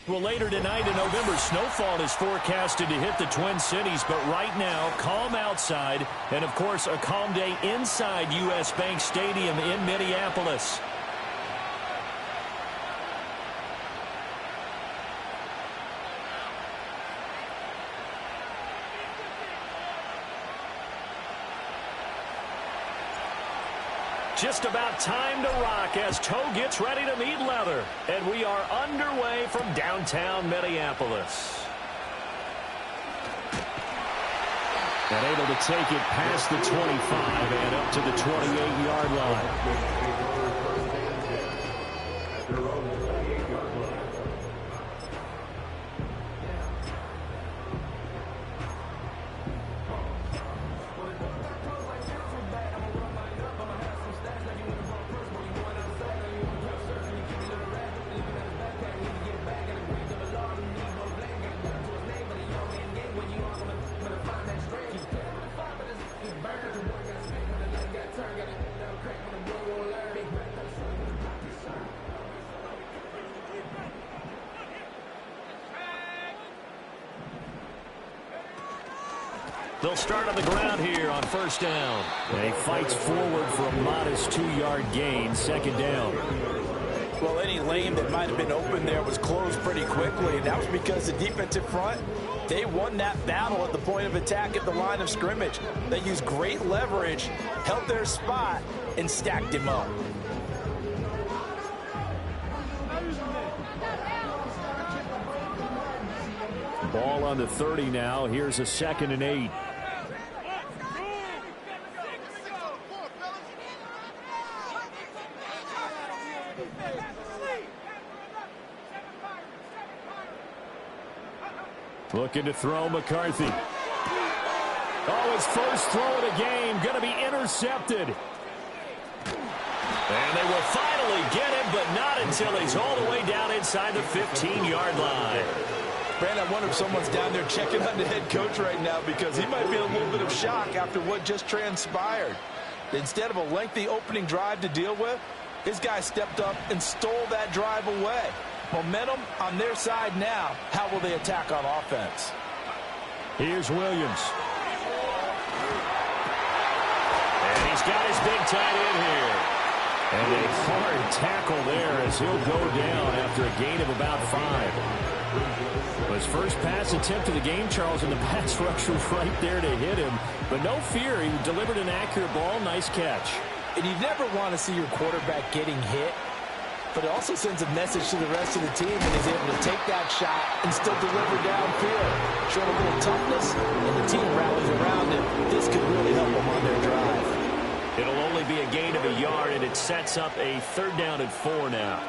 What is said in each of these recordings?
Well, later tonight in November, snowfall is forecasted to hit the Twin Cities, but right now, calm outside, and of course, a calm day inside U.S. Bank Stadium in Minneapolis. Just about time to rock as Toe gets ready to meet leather. And we are underway from downtown Minneapolis. And able to take it past the 25 and up to the 28-yard line. They'll start on the ground here on first down. And he fights forward for a modest 2-yard gain, second down. Well, any lane that might have been open there was closed pretty quickly, and that was because the defensive front, they won that battle at the point of attack at the line of scrimmage. They used great leverage, held their spot, and stacked him up. Ball on the 30 now. Here's a 2nd and 8. Looking to throw McCarthy. Oh, his first throw of the game going to be intercepted. And they will finally get him, but not until he's all the way down inside the 15-yard line. Brandon, I wonder if someone's down there checking on the head coach right now because he might be in a little bit of shock after what just transpired. Instead of a lengthy opening drive to deal with, his guy stepped up and stole that drive away. Momentum on their side now. How will they attack on offense? Here's Williams. And he's got his big tight end here. And a hard tackle there as he'll go down after a gain of about 5. His first pass attempt of the game, Charles, and the pass rush was right there to hit him. But no fear, he delivered an accurate ball. Nice catch. And you never want to see your quarterback getting hit, but it also sends a message to the rest of the team that he's able to take that shot and still deliver downfield. Showing a little toughness, and the team rallies around him. This could really help them on their drive. It'll only be a gain of a yard, and it sets up a 3rd down and 4 now.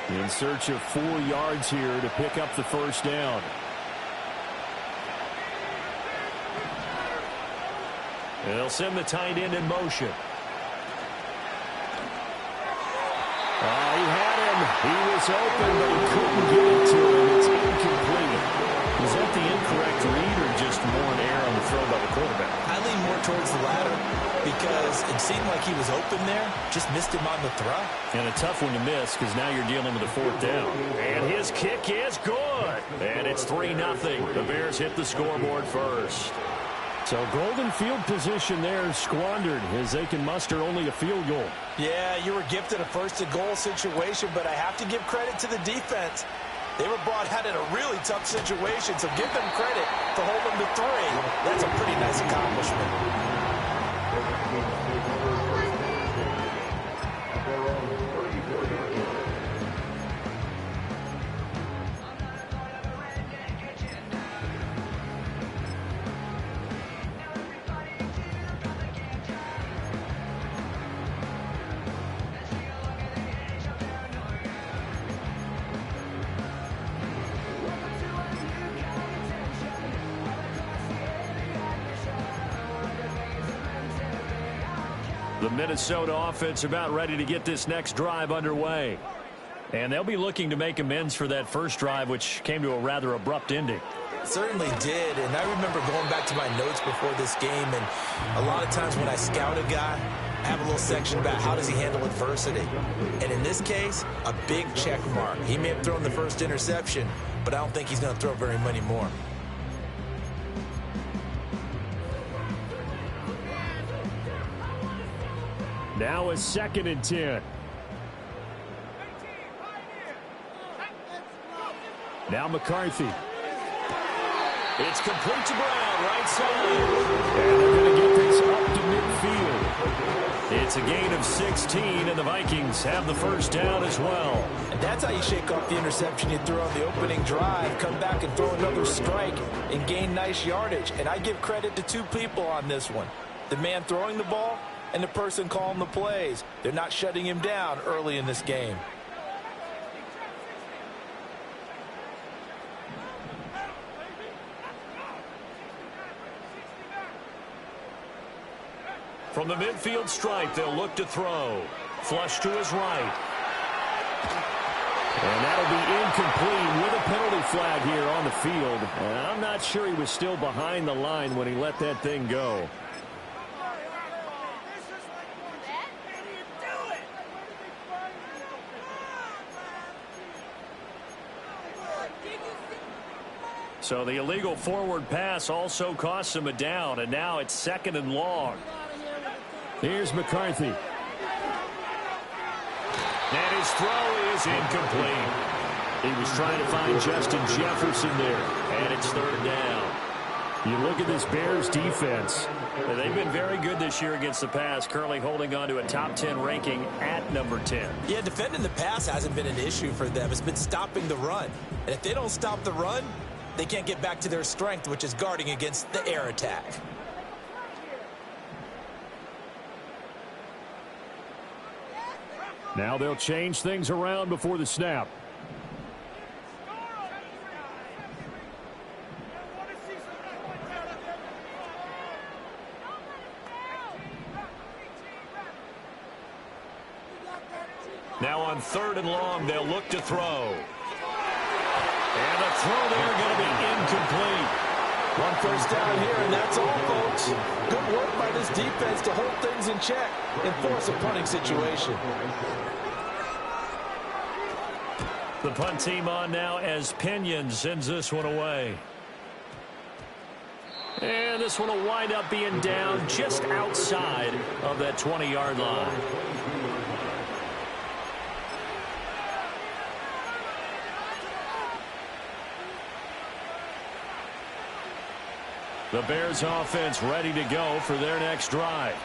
In search of 4 yards here to pick up the first down. They'll send the tight end in motion. He had him. He was open, but he couldn't get it to him. It's incomplete. Was that the incorrect read or just more an error on the throw by the quarterback? I lean more towards the latter because it seemed like he was open there, just missed him on the throw. And a tough one to miss because now you're dealing with a 4th down. And his kick is good. And it's 3-0. The Bears hit the scoreboard first. So golden field position there squandered as they can muster only a field goal. Yeah, you were gifted a first-and-goal situation, but I have to give credit to the defense. They were brought out in a really tough situation, so give them credit for holding to 3. That's a pretty nice accomplishment. The Minnesota offense about ready to get this next drive underway. And they'll be looking to make amends for that first drive, which came to a rather abrupt ending. Certainly did, and I remember going back to my notes before this game, and a lot of times when I scout a guy, have a little section about how does he handle adversity. And in this case, a big check mark. He may have thrown the first interception, but I don't think he's going to throw very many more. Now a 2nd and 10. Now McCarthy. It's complete to Brown, right side. And they're going to get this up to midfield. It's a gain of 16, and the Vikings have the first down as well. And that's how you shake off the interception you threw on the opening drive, come back and throw another strike and gain nice yardage. And I give credit to two people on this one. The man throwing the ball and the person calling the plays. They're not shutting him down early in this game. From the midfield stripe, they'll look to throw. Flush to his right. And that'll be incomplete with a penalty flag here on the field. And I'm not sure he was still behind the line when he let that thing go. So the illegal forward pass also costs him a down, and now it's 2nd and long. Here's McCarthy. And his throw is incomplete. He was trying to find Justin Jefferson there, and it's 3rd down. You look at this Bears defense. They've been very good this year against the pass, currently holding on to a top 10 ranking at number 10. Yeah, defending the pass hasn't been an issue for them. It's been stopping the run. And if they don't stop the run, they can't get back to their strength, which is guarding against the air attack. Now they'll change things around before the snap. Now on 3rd and long, they'll look to throw. And the throw there going to be incomplete. One first down here, and that's all, folks. Good work by this defense to hold things in check and force a punting situation. The punt team on now as Pinion sends this one away. And this one will wind up being down just outside of that 20-yard line. The Bears offense ready to go for their next drive.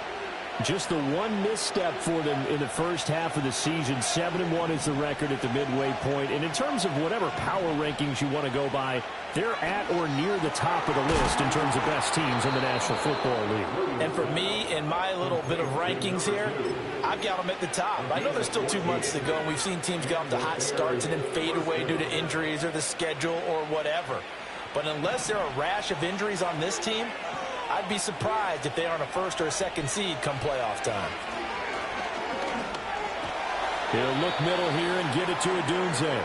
Just the one misstep for them in the first half of the season. 7-1 is the record at the midway point. And in terms of whatever power rankings you want to go by, they're at or near the top of the list in terms of best teams in the National Football League. And for me, in my little bit of rankings here, I've got them at the top. I know there's still 2 months to go, and we've seen teams get off to hot starts and then fade away due to injuries or the schedule or whatever. But unless there are a rash of injuries on this team, I'd be surprised if they aren't a 1st or a 2nd seed come playoff time. He'll look middle here and get it to Odunze.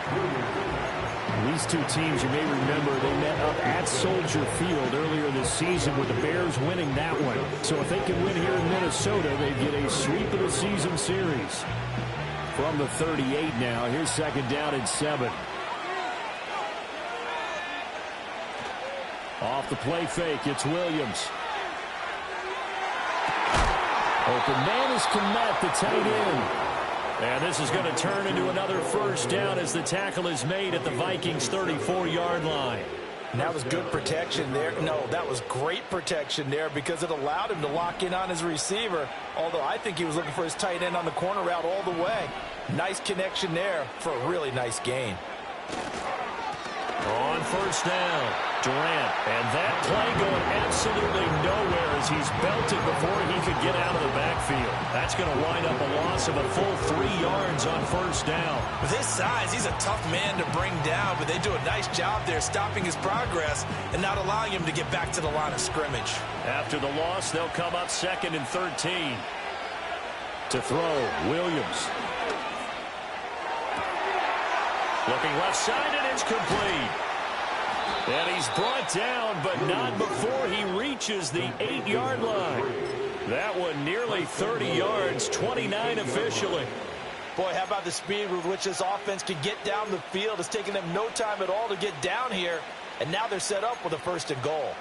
These two teams, you may remember, they met up at Soldier Field earlier this season with the Bears winning that one. So if they can win here in Minnesota, they get a sweep of the season series. From the 38 now, here's 2nd down and 7. Off the play fake, it's Williams. Open man is Kmet, the tight end. And this is going to turn into another first down as the tackle is made at the Vikings' 34-yard line. And that was good protection there. No, that was great protection there because it allowed him to lock in on his receiver, although I think he was looking for his tight end on the corner route all the way. Nice connection there for a really nice gain. On first down, Durant, and that play going absolutely nowhere as he's belted before he could get out of the backfield. That's going to wind up a loss of a full 3 yards on first down. With his size, he's a tough man to bring down, but they do a nice job there stopping his progress and not allowing him to get back to the line of scrimmage. After the loss, they'll come up 2nd and 13. To throw, Williams. Looking left side, and it's complete. And he's brought down, but not before he reaches the 8-yard line. That one nearly 30 yards, 29 officially. Boy, how about the speed with which this offense can get down the field? It's taken them no time at all to get down here, and now they're set up with a 1st and goal.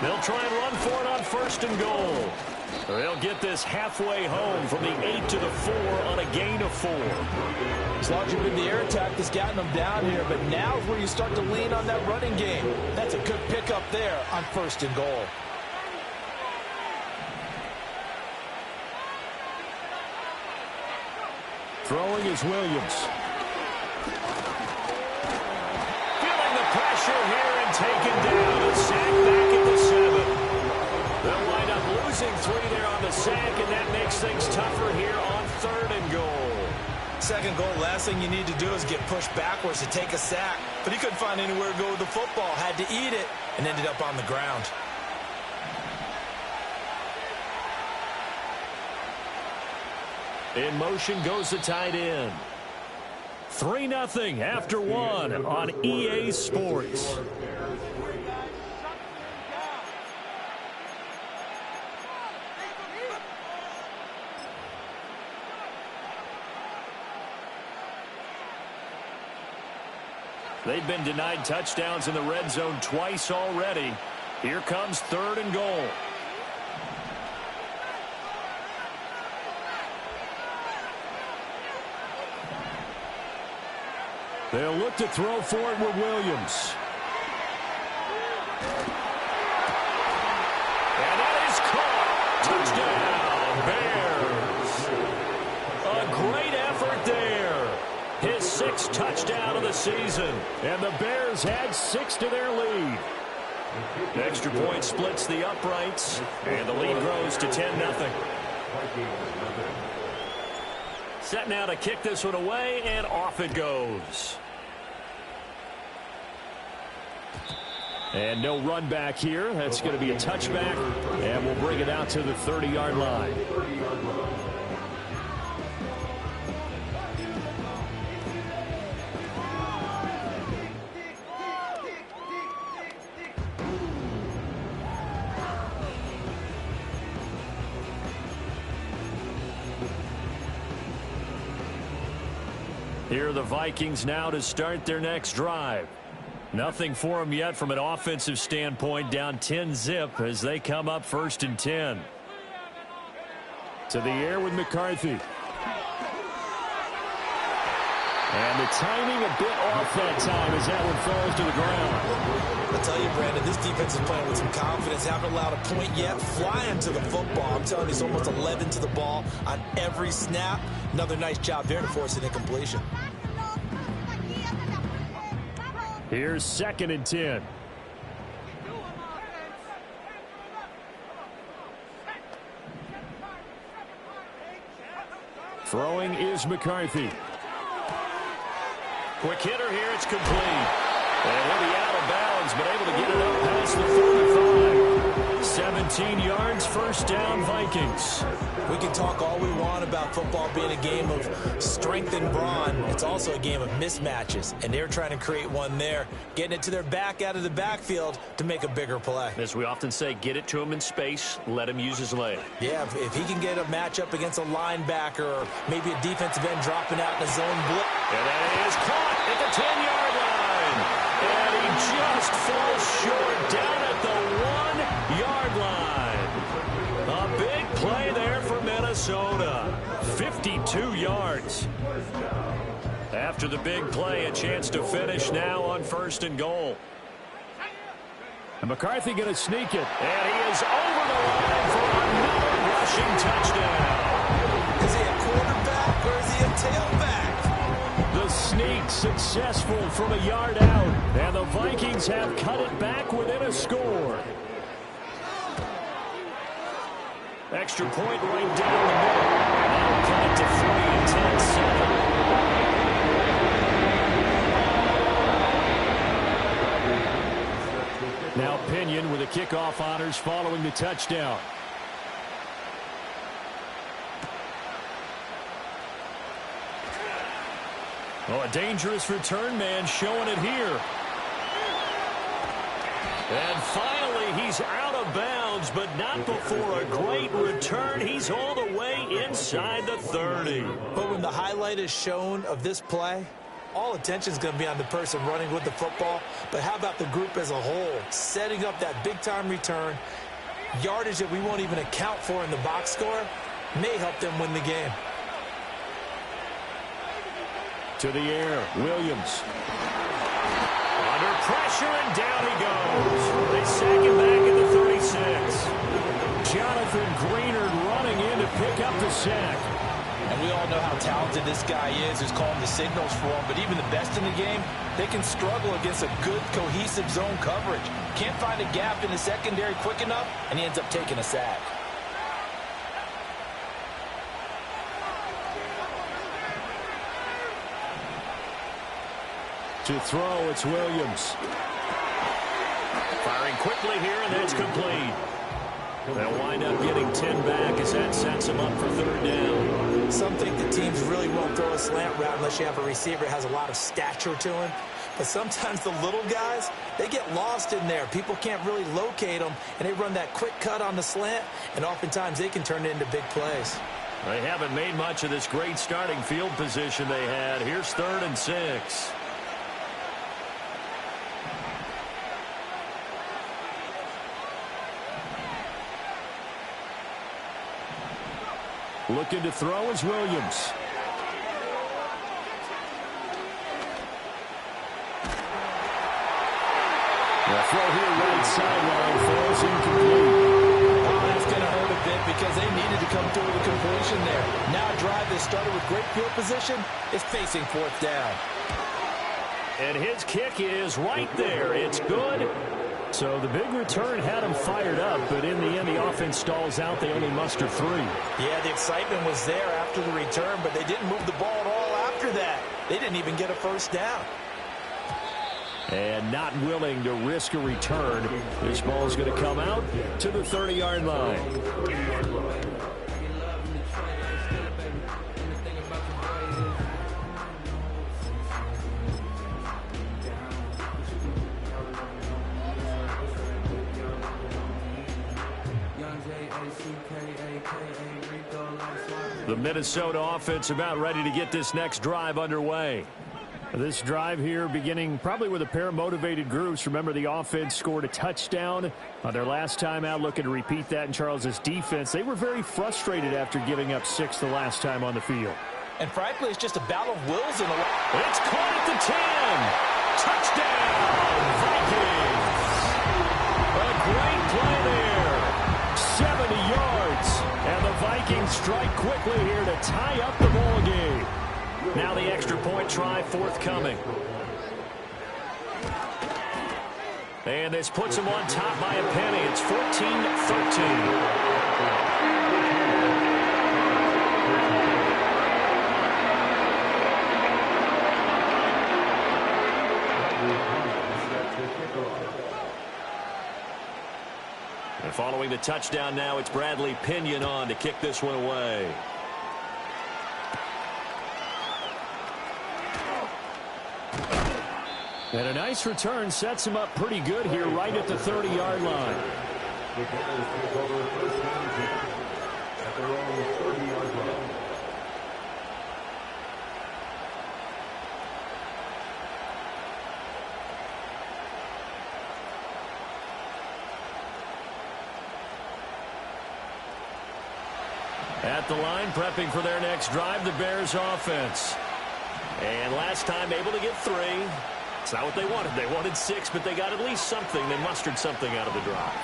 They'll try and run for it on 1st and goal. They'll get this halfway home from the 8 to the 4 on a gain of 4. As long as you've been the air attack that's gotten them down here, but now is where you start to lean on that running game. That's a good pickup there on 1st and goal. Throwing is Williams. Feeling the pressure here and taken down. A sack back at the 7. They'll wind up losing 3 there on the sack, and that makes things tougher here on 3rd and goal. 2nd goal, last thing you need to do is get pushed backwards to take a sack. But he couldn't find anywhere to go with the football, had to eat it, and ended up on the ground. In motion goes the tight end. 3-0 after 1 on EA Sports. They've been denied touchdowns in the red zone twice already. Here comes 3rd and goal. They'll look to throw for it with Williams. And that is caught. Touchdown, Bears. A great effort there. His 6th touchdown of the season. And the Bears had 6 to their lead. Extra point splits the uprights. And the lead grows to 10-0. Set now to kick this one away, and off it goes. And no run back here. That's going to be a touchback, and we'll bring it out to the 30-yard line. Here are the Vikings now to start their next drive. Nothing for them yet from an offensive standpoint, down 10-zip as they come up 1st and 10. To the air with McCarthy. And the timing a bit off that time as that one falls to the ground. I'll tell you, Brandon, this defense is playing with some confidence. Haven't allowed a point yet. Flying to the football. I'm telling you, it's almost 11 to the ball on every snap. Another nice job there to force an incompletion. Here's 2nd and 10. Throwing is McCarthy. Quick hitter here, it's complete. And he'll be out of bounds, but able to get it up past the 35. 17 yards, 1st down, Vikings. We can talk all we want about football being a game of strength and brawn. It's also a game of mismatches, and they're trying to create one there, getting it to their back out of the backfield to make a bigger play. As we often say, get it to him in space, let him use his leg. Yeah, if he can get a matchup against a linebacker or maybe a defensive end dropping out in a zone blitz. And that is caught at the 10-yard line. And he just falls short down at the 1-yard line. A big play there for Minnesota. 52 yards. After the big play, a chance to finish now on 1st and goal. And McCarthy going to sneak it. And he is over the line for another rushing touchdown. Is he a quarterback or is he a tailback? The sneak successful from a yard out. And the Vikings have cut it back within a score. Extra point right down the middle. That'll cut it to 3 and 10-7. Now Pinion with the kickoff honors following the touchdown. Oh, a dangerous return man showing it here. And finally, he's out of bounds, but not before a great return. He's all the way inside the 30. But when the highlight is shown of this play, all attention is going to be on the person running with the football. But how about the group as a whole, setting up that big-time return, yardage that we won't even account for in the box score, may help them win the game. To the air, Williams. Under pressure, and down he goes. They sack him back at the 36. Jonathan Greenard running in to pick up the sack. And we all know how talented this guy is, who's calling the signals for him. But even the best in the game, they can struggle against a good, cohesive zone coverage. Can't find a gap in the secondary quick enough, and he ends up taking a sack. To throw, it's Williams. Firing quickly here, and that's complete. They'll wind up getting 10 back as that sets them up for third down. Some think the teams really won't throw a slant route unless you have a receiver that has a lot of stature to him. But sometimes the little guys, they get lost in there. People can't really locate them, and they run that quick cut on the slant, and oftentimes they can turn it into big plays. They haven't made much of this great starting field position they had. Here's 3rd and 6. Looking to throw is Williams. The throw here right sideline falls incomplete. Oh, that's going to hurt a bit because they needed to come through with a completion there. Now a drive that started with great field position is facing 4th down. And his kick is right there. It's good. So the big return had them fired up, but in the end, the offense stalls out. They only muster 3. Yeah, the excitement was there after the return, but they didn't move the ball at all after that. They didn't even get a first down. And not willing to risk a return. This ball is going to come out to the 30-yard line. The Minnesota offense about ready to get this next drive underway. This drive here beginning probably with a pair of motivated groups. Remember, the offense scored a touchdown on their last time out, looking to repeat that in Charles's defense. They were very frustrated after giving up 6 the last time on the field. And frankly, it's just a battle of wills in the way. It's caught at the 10. Touchdown, Vikings. A great play there. 70 yards. And the Vikings strike quickly here to tie up the ball game. Now the extra point try forthcoming. And this puts them on top by a penny. It's 14-13. And following the touchdown now, it's Bradley Pinion on to kick this one away. And a nice return sets him up pretty good here right at the 30-yard line. At the line, prepping for their next drive, the Bears offense. And last time able to get 3. It's not what they wanted. They wanted 6, but they got at least something. They mustered something out of the drive.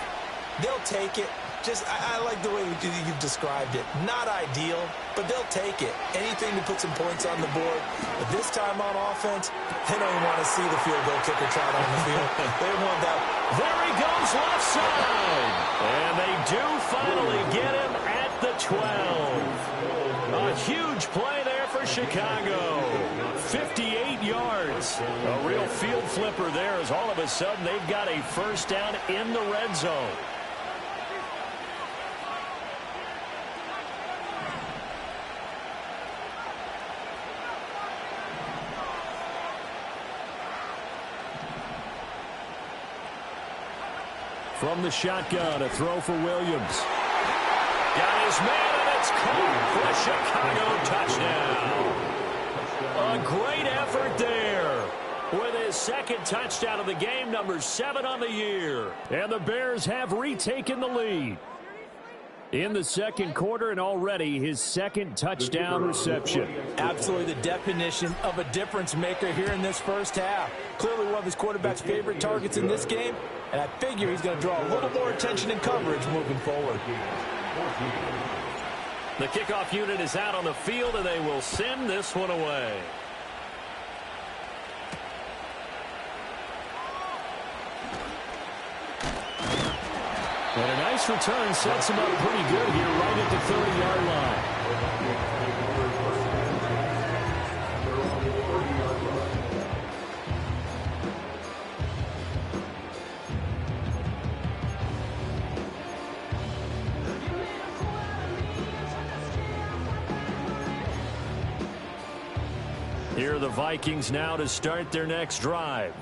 They'll take it. I like the way you've described it. Not ideal, but they'll take it. Anything to put some points on the board. But this time on offense, they don't even want to see the field goal kicker trot on the field. They want that. There he goes left side. And they do finally get him at the 12. A huge play there for Chicago. 58 yards. A real field flipper there as all of a sudden they've got a first down in the red zone. From the shotgun, a throw for Williams. Got his man, and it's caught for a Chicago touchdown. A great effort there. With his second touchdown of the game, number 7 on the year. And the Bears have retaken the lead in the second quarter, and already his second touchdown reception. Absolutely the definition of a difference maker here in this first half. Clearly one of his quarterback's favorite targets in this game, and I figure he's going to draw a little more attention and coverage moving forward. The kickoff unit is out on the field, and they will send this one away. And a nice return sets him up pretty good here right at the 30-yard line. Here are the Vikings now to start their next drive.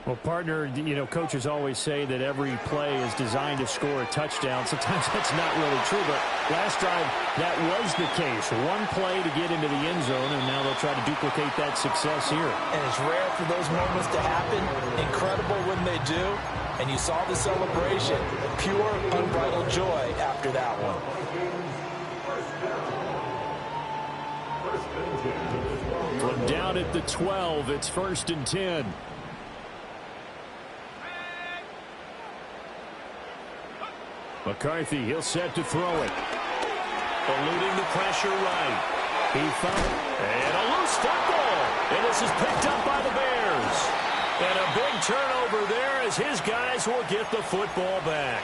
Well, partner, you know, coaches always say that every play is designed to score a touchdown. Sometimes that's not really true, but last drive, that was the case. One play to get into the end zone, and now they'll try to duplicate that success here. And it's rare for those moments to happen. Incredible when they do. And you saw the celebration. Pure, unbridled joy after that one. From down at the 12, it's 1st and 10. McCarthy, he'll set to throw it. Eluding the pressure right. He found and a loose football. And this is picked up by the Bears. And a big turnover there as his guys will get the football back.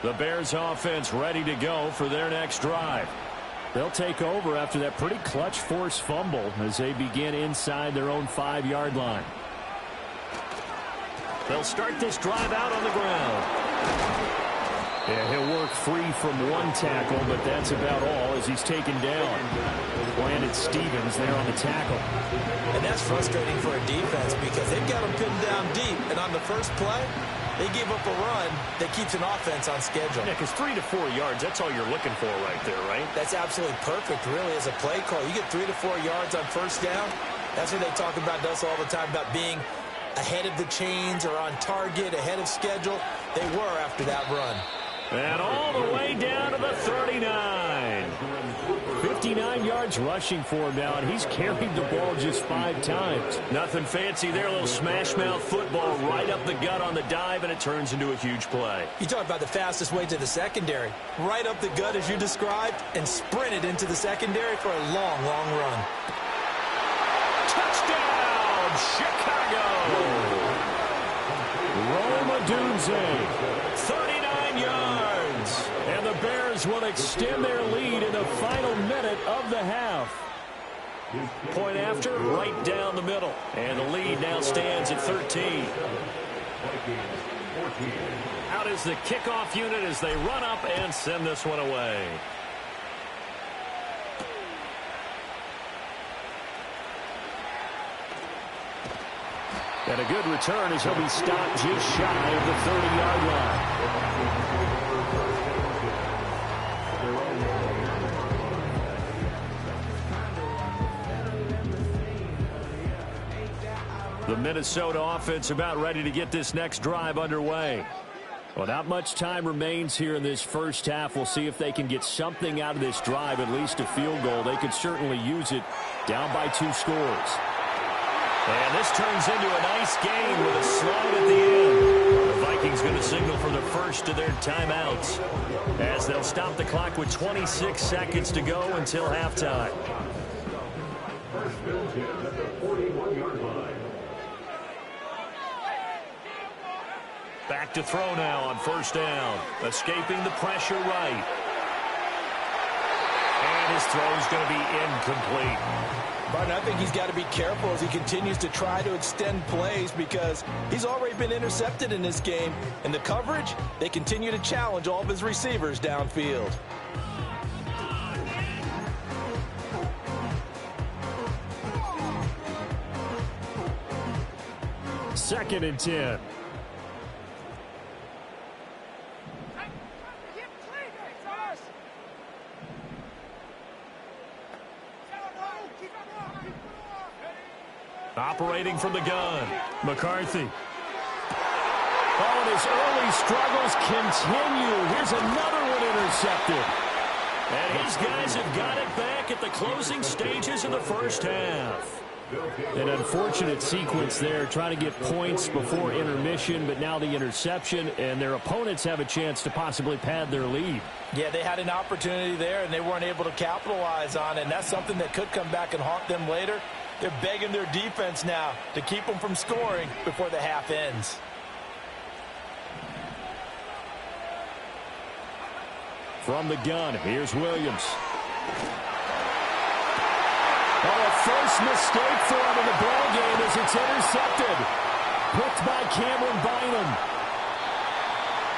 The Bears offense ready to go for their next drive. They'll take over after that pretty clutch forced fumble as they begin inside their own 5-yard line. They'll start this drive out on the ground. Yeah, he'll work free from one tackle, but that's about all as he's taken down. Landed Stevens there on the tackle. And that's frustrating for a defense because they've got him pinned down deep, and on the first play, they gave up a run that keeps an offense on schedule. Yeah, because 3 to 4 yards, that's all you're looking for right there, right? That's absolutely perfect, really, as a play call. You get 3 to 4 yards on first down. That's what they talk about us all the time, about being ahead of the chains or on target, ahead of schedule. They were after that run. And all the way down to the 39. 59 yards rushing for him now, and he's carried the ball just 5 times. Nothing fancy there, a little smash-mouth football right up the gut on the dive, and it turns into a huge play. You talk about the fastest way to the secondary. Right up the gut, as you described, and sprinted into the secondary for a long, long run. Touchdown, Chicago! Roma Dunze, 39 yards. And the Bears will extend their lead in the final minute of the half. Point after, right down the middle. And the lead now stands at 13. Out is the kickoff unit as they run up and send this one away. And a good return as he'll be stopped just shy of the 30-yard line. The Minnesota offense about ready to get this next drive underway. Well, not much time remains here in this first half. We'll see if they can get something out of this drive, at least a field goal. They could certainly use it down by 2 scores. And this turns into a nice game with a slide at the end. The Vikings going to signal for the first of their timeouts as they'll stop the clock with 26 seconds to go until halftime. Back to throw now on first down. Escaping the pressure right. And his throw is going to be incomplete. Martin, I think he's got to be careful as he continues to try to extend plays because he's already been intercepted in this game. And the coverage, they continue to challenge all of his receivers downfield. Second and 10. Operating from the gun, McCarthy. Oh, and his early struggles continue. Here's another one intercepted. And his guys have got it back at the closing stages of the first half. An unfortunate sequence there, trying to get points before intermission, but now the interception, and their opponents have a chance to possibly pad their lead. Yeah, they had an opportunity there, and they weren't able to capitalize on it, and that's something that could come back and haunt them later. They're begging their defense now to keep them from scoring before the half ends. From the gun, here's Williams. Oh, a first mistake for him in the ball game as it's intercepted. Picked by Cameron Bynum.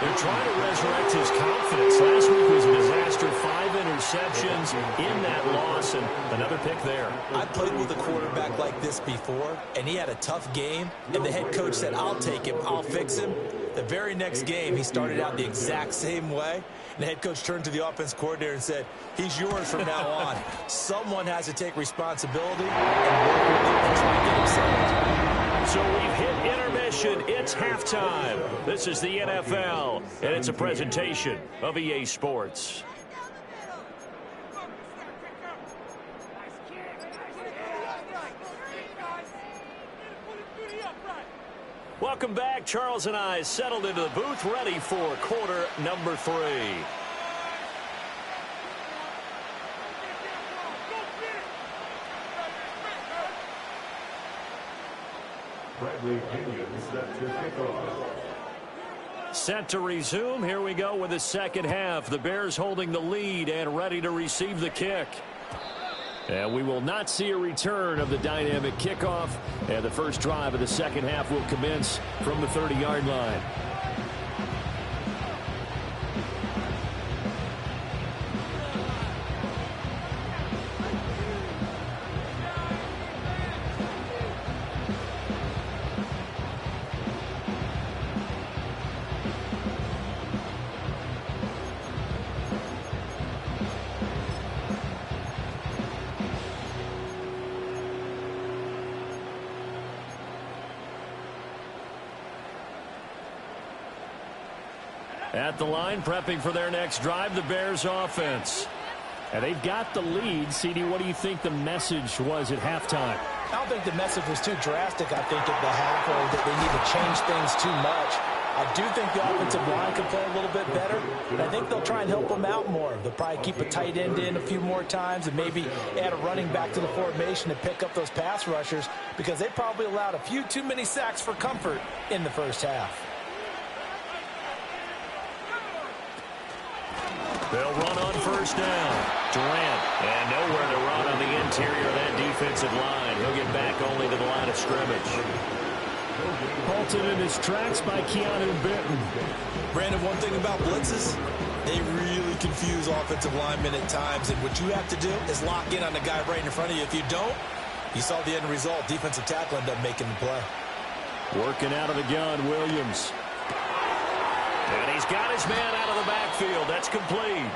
They're trying to resurrect his confidence. Last week was a disaster. 5 interceptions in that loss, and another pick there. I played with a quarterback like this before, and he had a tough game, and the head coach said, I'll take him, I'll fix him. The very next game, he started out the exact same way, and the head coach turned to the offense coordinator and said, he's yours from now on. Someone has to take responsibility and work with him to try and get him settled. So we've hit intermission. It's halftime. This is the NFL, and it's a presentation of EA Sports. Welcome back. Charles and I settled into the booth, ready for quarter number 3. Set to resume. Here we go with the second half. The Bears holding the lead and ready to receive the kick. And we will not see a return of the dynamic kickoff. And the first drive of the second half will commence from the 30-yard line. At the line, prepping for their next drive, the Bears offense. And they've got the lead. CD, what do you think the message was at halftime? I don't think the message was too drastic, I think, at the half, or that they need to change things too much. I do think the offensive line can play a little bit better, and I think they'll try and help them out more. They'll probably keep a tight end in a few more times and maybe add a running back to the formation to pick up those pass rushers because they probably allowed a few too many sacks for comfort in the first half. They'll run on first down. Durant, and nowhere to run on the interior of that defensive line. He'll get back only to the line of scrimmage. Halted in his tracks by Keanu Benton. Brandon, one thing about blitzes, they really confuse offensive linemen at times, and what you have to do is lock in on the guy right in front of you. If you don't, you saw the end result. Defensive tackle ended up making the play. Working out of the gun, Williams. And he's got his man out of the backfield. That's complete.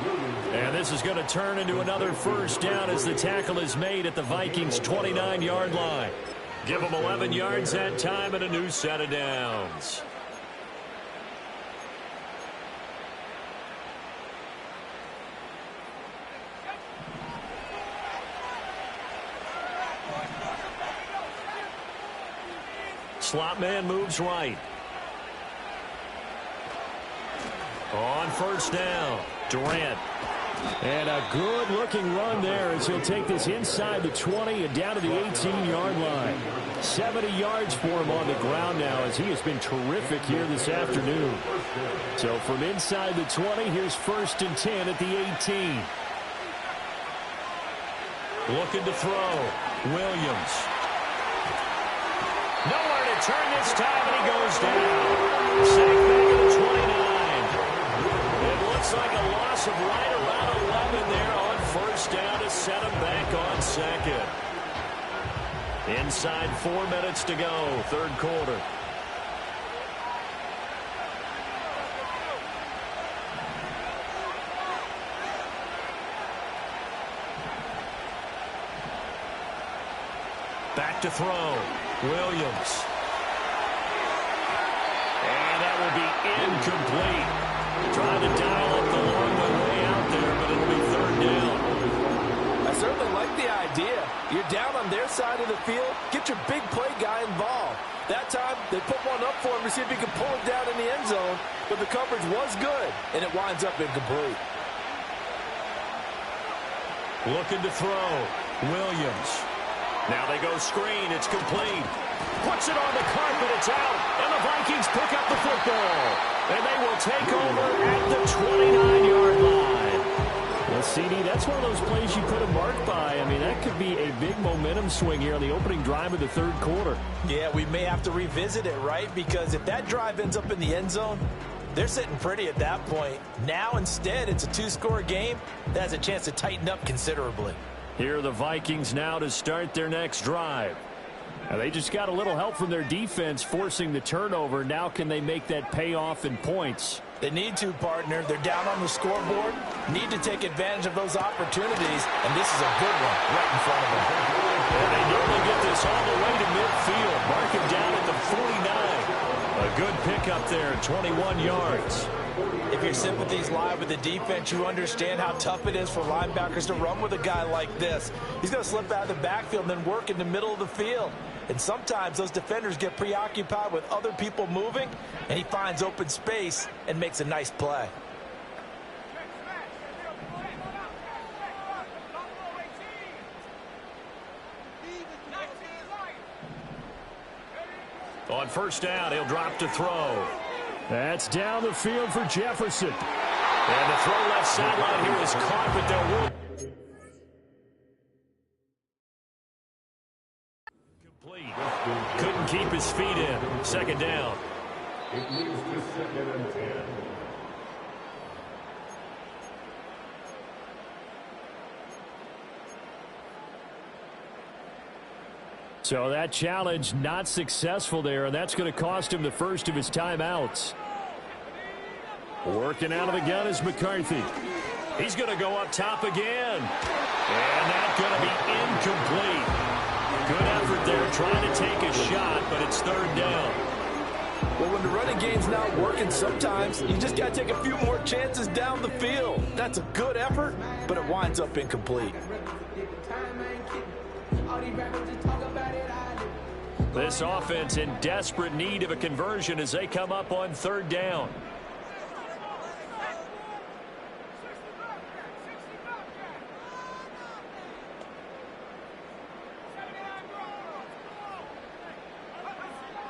And this is going to turn into another first down as the tackle is made at the Vikings' 29-yard line. Give them 11 yards that time and a new set of downs. Slot man moves right. On first down, Durant. And a good-looking run there as he'll take this inside the 20 and down to the 18-yard line. 70 yards for him on the ground now as he has been terrific here this afternoon. So from inside the 20, here's 1st and 10 at the 18. Looking to throw. Williams. Nowhere to turn this time, and he goes down. Sacked back at the 29. It looks like a loss of right around 11 there on first down to set him back on second. Inside 4 minutes to go, third quarter. Back to throw. Williams. And that will be incomplete. Trying to dial up the long way out there, but it'll be third down. I certainly like the idea. You're down on their side of the field. Get your big play guy involved. That time, they put one up for him to see if he can pull it down in the end zone, but the coverage was good, and it winds up incomplete. Looking to throw. Williams. Now they go screen. It's complete. Puts it on the carpet. It's out. And the Vikings pick up the football. And they will take over at the 29-yard line. Well, CD, that's one of those plays you put a mark by. I mean, that could be a big momentum swing here on the opening drive of the third quarter. Yeah, we may have to revisit it, right? Because if that drive ends up in the end zone, they're sitting pretty at that point. Now, instead, it's a two-score game. That has a chance to tighten up considerably. Here are the Vikings now to start their next drive. Now they just got a little help from their defense forcing the turnover. Now can they make that pay off in points? They need to, partner. They're down on the scoreboard. Need to take advantage of those opportunities, and this is a good one right in front of them. And they nearly get this all the way to midfield. Mark him down at the 49. A good pickup there, 21 yards. If your sympathies lie with the defense, you understand how tough it is for linebackers to run with a guy like this. He's going to slip out of the backfield and then work in the middle of the field. And sometimes those defenders get preoccupied with other people moving, and he finds open space and makes a nice play. On first down, he'll drop to throw. That's down the field for Jefferson. And the throw left sideline here is caught, but they'll work. Complete. Couldn't keep his feet in. Second down. It moves to second and 10. So that challenge not successful there, and that's going to cost him the first of his timeouts. Working out of the gun is McCarthy. He's going to go up top again. And that's going to be incomplete. Good effort there trying to take a shot, but it's third down. Well, when the running game's not working, sometimes you just got to take a few more chances down the field. That's a good effort, but it winds up incomplete. This offense in desperate need of a conversion as they come up on third down.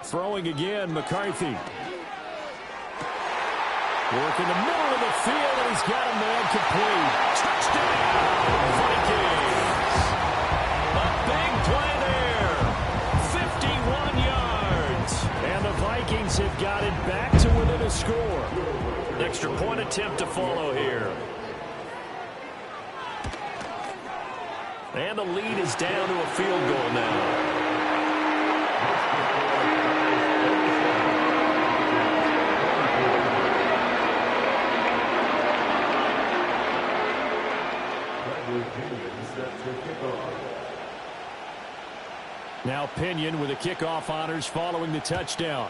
Throwing again, McCarthy. Work in the middle of the field, and he's got a man complete. Touchdown, Vikings. A big play there. 51 yards. And the Vikings have got it back to within a score. Extra point attempt to follow here. And the lead is down to a field goal now. Now Pinion with the kickoff honors following the touchdown.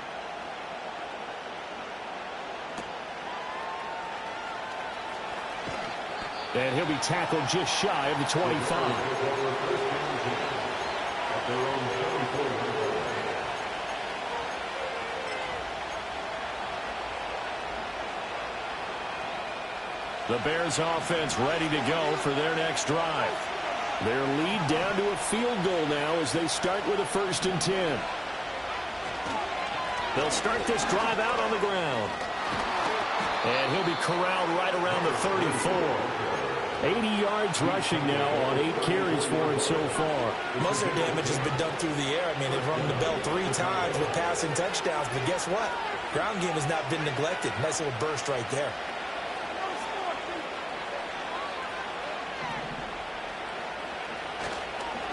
And he'll be tackled just shy of the 25. The Bears offense ready to go for their next drive. Their lead down to a field goal now as they start with a 1st and 10. They'll start this drive out on the ground. And he'll be corralled right around the 34. 80 yards rushing now on 8 carries for him so far. Most of their damage has been done through the air. I mean, they've rung the bell 3 times with passing touchdowns, but guess what? Ground game has not been neglected. Nice little burst right there.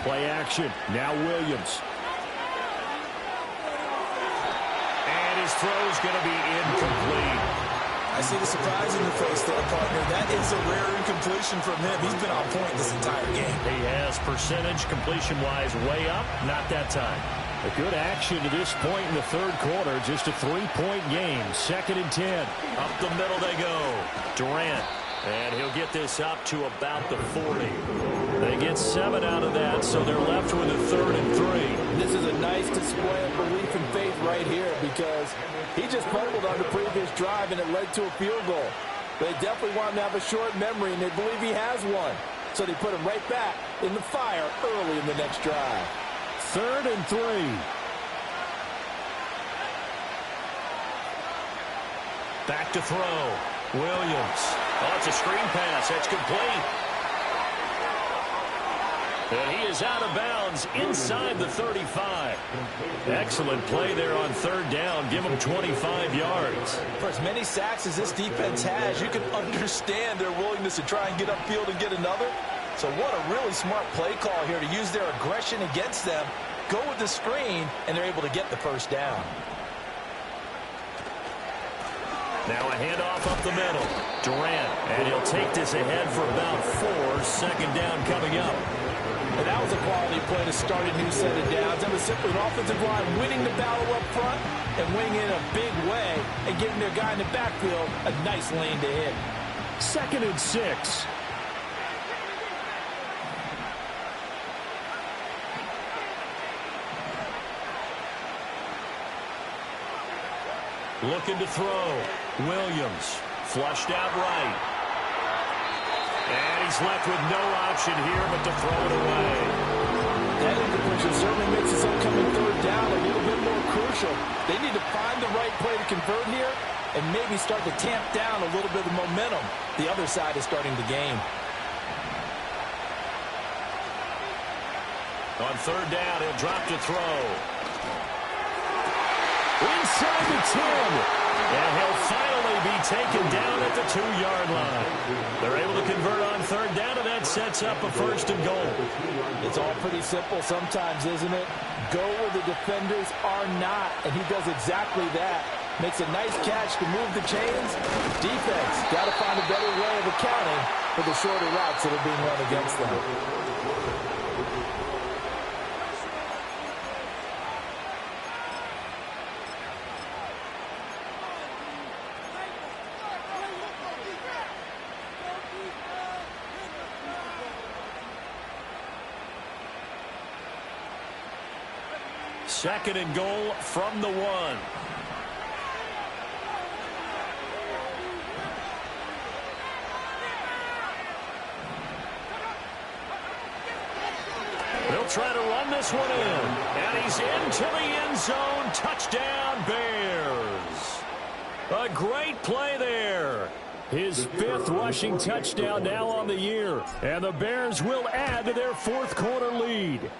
Play action. Now Williams. And his throw's going to be incomplete. I see the surprise in your face there, partner. That is a rare incompletion from him. He's been on point this entire game. He has percentage completion-wise way up. Not that time. A good action to this point in the third quarter. Just a 3-point game. 2nd and 10. Up the middle they go. Durant. And he'll get this up to about the 40. They get 7 out of that, so they're left with a 3rd and 3. This is a nice display of belief and faith right here because he just fumbled on the previous drive and it led to a field goal. They definitely want him to have a short memory, and they believe he has one. So they put him right back in the fire early in the next drive. 3rd and 3. Back to throw. Williams. Oh, it's a screen pass. That's complete. And he is out of bounds inside the 35. Excellent play there on 3rd down. Give him 25 yards. For as many sacks as this defense has, you can understand their willingness to try and get upfield and get another. So what a really smart play call here to use their aggression against them, go with the screen, and they're able to get the 1st down. Now a handoff up the middle. Durant, and he'll take this ahead for about 4. 2nd down coming up. And that was a quality play to start a new set of downs. That was simply an offensive line winning the battle up front and winning it in a big way and giving their guy in the backfield a nice lane to hit. 2nd and 6. Looking to throw. Williams flushed out right. And he's left with no option here but to throw it away. That incompletion certainly makes this upcoming 3rd down a little bit more crucial. They need to find the right play to convert here and maybe start to tamp down a little bit of momentum. The other side is starting the game. On 3rd down, he'll drop to throw. Inside the 10. And he'll finally be taken down at the 2-yard line. They're able to convert on 3rd down, and that sets up a 1st and goal. It's all pretty simple sometimes, isn't it? Go where the defenders are not, and he does exactly that. Makes a nice catch to move the chains. Defense got to find a better way of accounting for the shorter routes that are being run against them. Second and goal from the 1. They'll try to run this one in. And he's into the end zone. Touchdown, Bears. A great play there. His 5th rushing touchdown now on the year. And the Bears will add to their 4th quarter lead.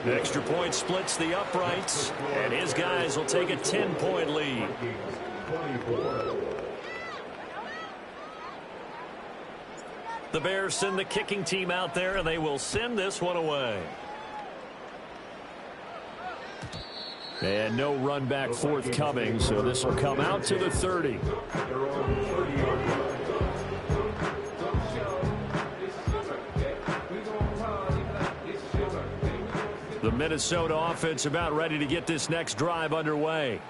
The extra point splits the uprights, and his guys will take a 10-point lead. The Bears send the kicking team out there, and they will send this one away. And no run back forthcoming, so this will come out to the 30. The Minnesota offense about ready to get this next drive underway.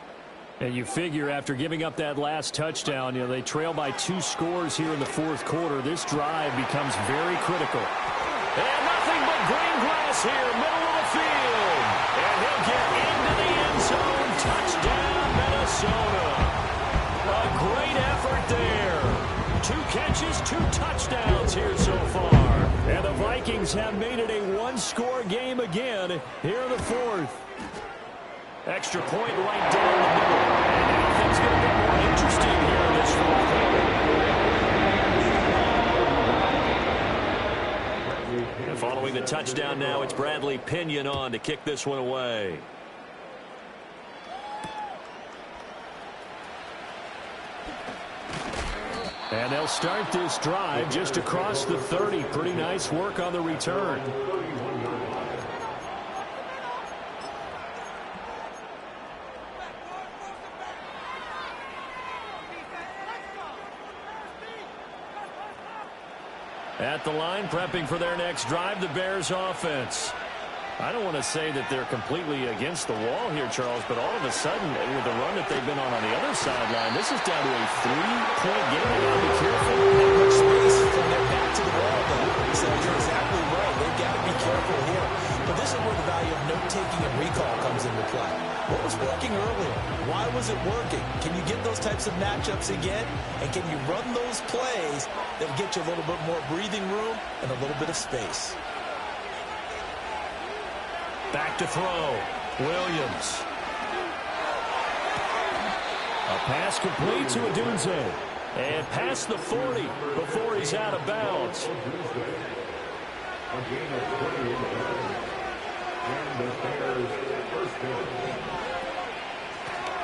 And you figure after giving up that last touchdown, they trail by 2 scores here in the 4th quarter. This drive becomes very critical. And nothing but green grass here, middle of the field. And he'll get into the end zone. Touchdown, Minnesota. A great effort there. 2 catches, 2 touchdowns here so far. And the Vikings have made it a 1-score game again here in the 4th. Extra point right down the middle. And now things get a bit more interesting here in this 4th quarter. following the touchdown now, it's Bradley Pinion on to kick this one away. And they'll start this drive just across the 30. Pretty nice work on the return. At the line, prepping for their next drive, the Bears offense. I don't want to say that they're completely against the wall here, Charles, but all of a sudden, with the run that they've been on the other sideline, this is down to a 3-point game. They got to be careful. Not much space from their back to the wall, though. So you're exactly right. They've got to be careful here. But this is where the value of note-taking and recall comes into play. What was working earlier? Why was it working? Can you get those types of matchups again? And can you run those plays that get you a little bit more breathing room and a little bit of space? Back to throw. Williams. A pass complete to Odunze. And past the 40 before he's out of bounds.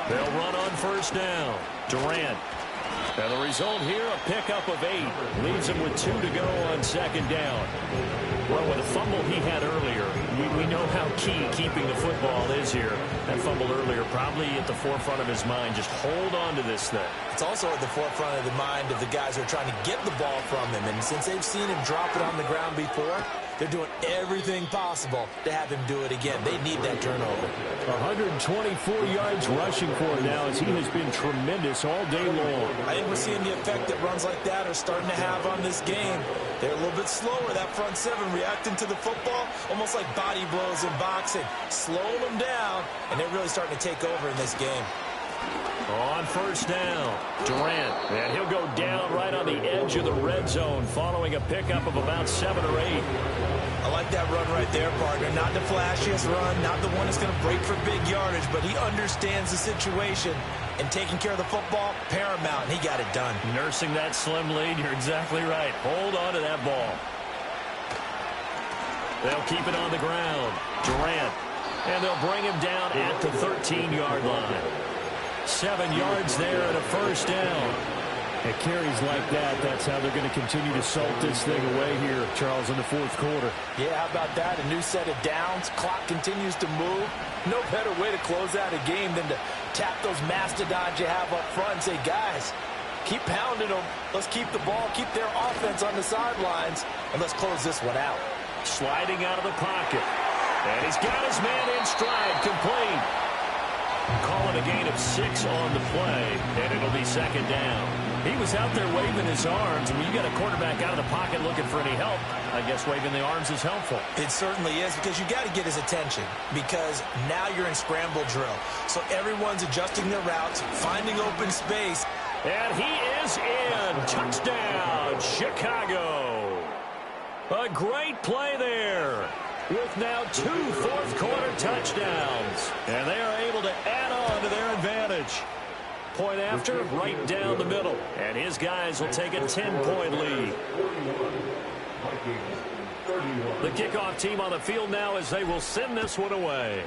They'll run on first down. Durant. And the result here, a pickup of 8. Leaves him with 2 to go on second down. Well, with the fumble he had earlier, we know how key keeping the football is here. That fumble earlier probably at the forefront of his mind. Just hold on to this thing. It's also at the forefront of the mind of the guys who are trying to get the ball from him. And since they've seen him drop it on the ground before, they're doing everything possible to have him do it again. They need that turnover. 124 yards rushing for him now as he has been tremendous all day long. I think we're seeing the effect that runs like that are starting to have on this game. They're a little bit slower, that front seven, reacting to the football, almost like body blows in boxing, slowing them down, and they're really starting to take over in this game. On first down, Durant, and he'll go down right on the edge of the red zone following a pickup of about 7 or 8. I like that run right there, partner. Not the flashiest run, not the one that's going to break for big yardage, but he understands the situation, and taking care of the football, paramount, and he got it done. Nursing that slim lead, you're exactly right. Hold on to that ball. They'll keep it on the ground. Durant, and they'll bring him down at the 13-yard line. 7 yards there and a first down. It carries like that. That's how they're going to continue to salt this thing away here, Charles, in the fourth quarter. Yeah, how about that? A new set of downs. Clock continues to move. No better way to close out a game than to tap those mastodons you have up front and say, guys, keep pounding them. Let's keep the ball, keep their offense on the sidelines, and let's close this one out. Sliding out of the pocket. And he's got his man in stride, complete. Calling a gain of 6 on the play, and it'll be second down. He was out there waving his arms, and when you got a quarterback out of the pocket looking for any help, I guess waving the arms is helpful. It certainly is, because you got to get his attention, because now you're in scramble drill. So everyone's adjusting their routes, finding open space. And he is in. Touchdown, Chicago. A great play there, with now 2 fourth-quarter touchdowns. And they are able to add on to their advantage. Point after, right down the middle. And his guys will take a 10-point lead. The kickoff team on the field now as they will send this one away.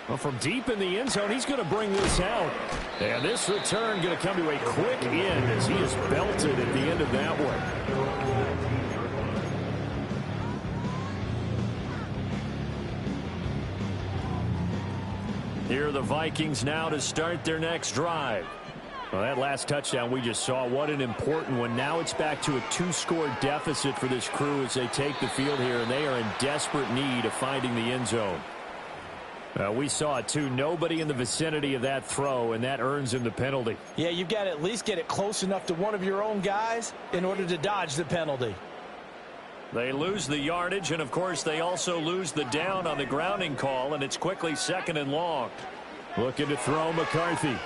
Well, from deep in the end zone, he's going to bring this out. And this return going to come to a quick end as he is belted at the end of that one. Here are the Vikings now to start their next drive. Well, that last touchdown we just saw, what an important one. Now it's back to a 2-score deficit for this crew as they take the field here, and they are in desperate need of finding the end zone. We saw it, too. Nobody in the vicinity of that throw, and that earns him the penalty. Yeah, you've got to at least get it close enough to one of your own guys in order to dodge the penalty. They lose the yardage, and, of course, they also lose the down on the grounding call, and it's quickly 2nd and long. Looking to throw McCarthy.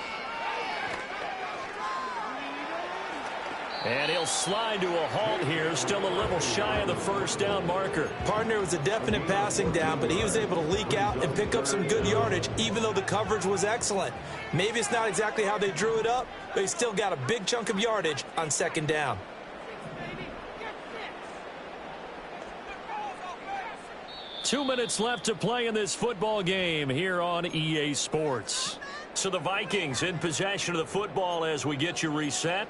And he'll slide to a halt here, still a little shy of the first down marker. Partner, was a definite passing down, but he was able to leak out and pick up some good yardage, even though the coverage was excellent. Maybe it's not exactly how they drew it up, but he still got a big chunk of yardage on 2nd down. 2 minutes left to play in this football game here on EA Sports. So the Vikings in possession of the football as we get you reset.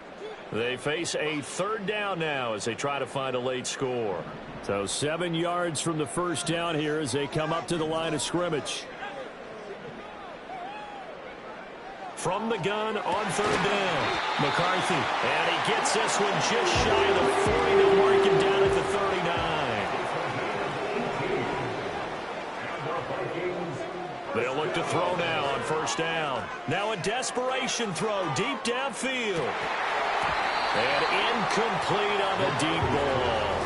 They face a third down now as they try to find a late score. So 7 yards from the first down here as they come up to the line of scrimmage. From the gun on third down, McCarthy. And he gets this one just shy of the 40 to mark him down at the 39. They'll look to throw now on first down. Now a desperation throw deep downfield. And incomplete on the deep ball.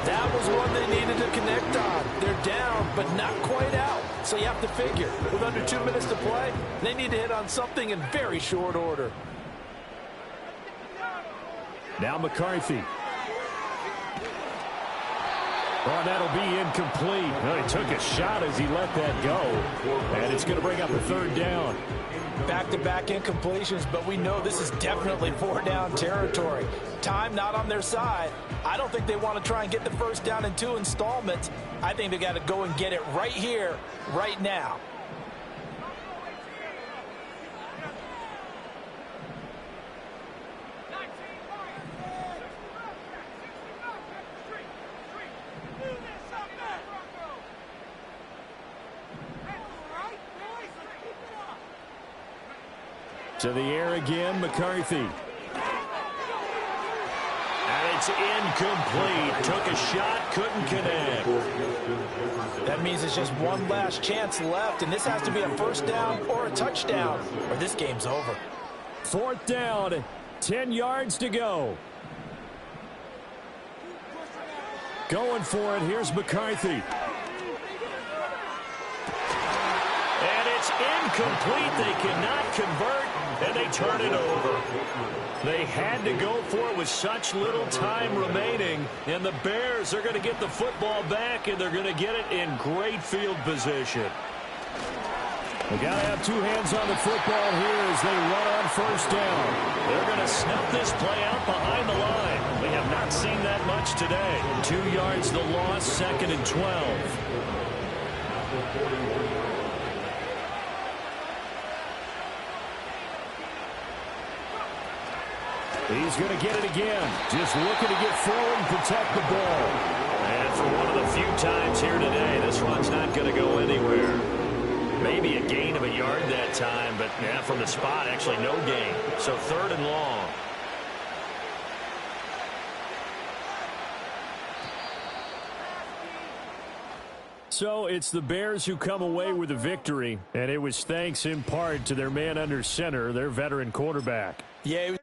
That was one they needed to connect on. They're down, but not quite out. So you have to figure, with under 2 minutes to play, they need to hit on something in very short order. Now McCarthy. Oh, that'll be incomplete. Well, he took a shot as he let that go. And it's going to bring up a third down. Back-to-back incompletions, but we know this is definitely 4-down territory. Time not on their side. I don't think they want to try and get the first down in 2 installments. I think they got to go and get it right here, right now. To the air again, McCarthy. And it's incomplete. Took a shot, couldn't connect. That means it's just one last chance left, and this has to be a first down or a touchdown, or this game's over. Fourth down, 10 yards to go. Going for it, here's McCarthy. And it's incomplete. They cannot convert, and they turn it over. They had to go for it with such little time remaining, and the Bears are going to get the football back, and they're going to get it in great field position. They got to have 2 hands on the football here as they run on first down. They're going to snuff this play out behind the line. We have not seen that much today. 2 yards the loss, 2nd and 12. He's going to get it again. Just looking to get forward and protect the ball. And for one of the few times here today, this run's not going to go anywhere. Maybe a gain of a yard that time, but yeah, from the spot, actually no gain. So 3rd and long. So it's the Bears who come away with a victory, and it was thanks in part to their man under center, their veteran quarterback. Yeah,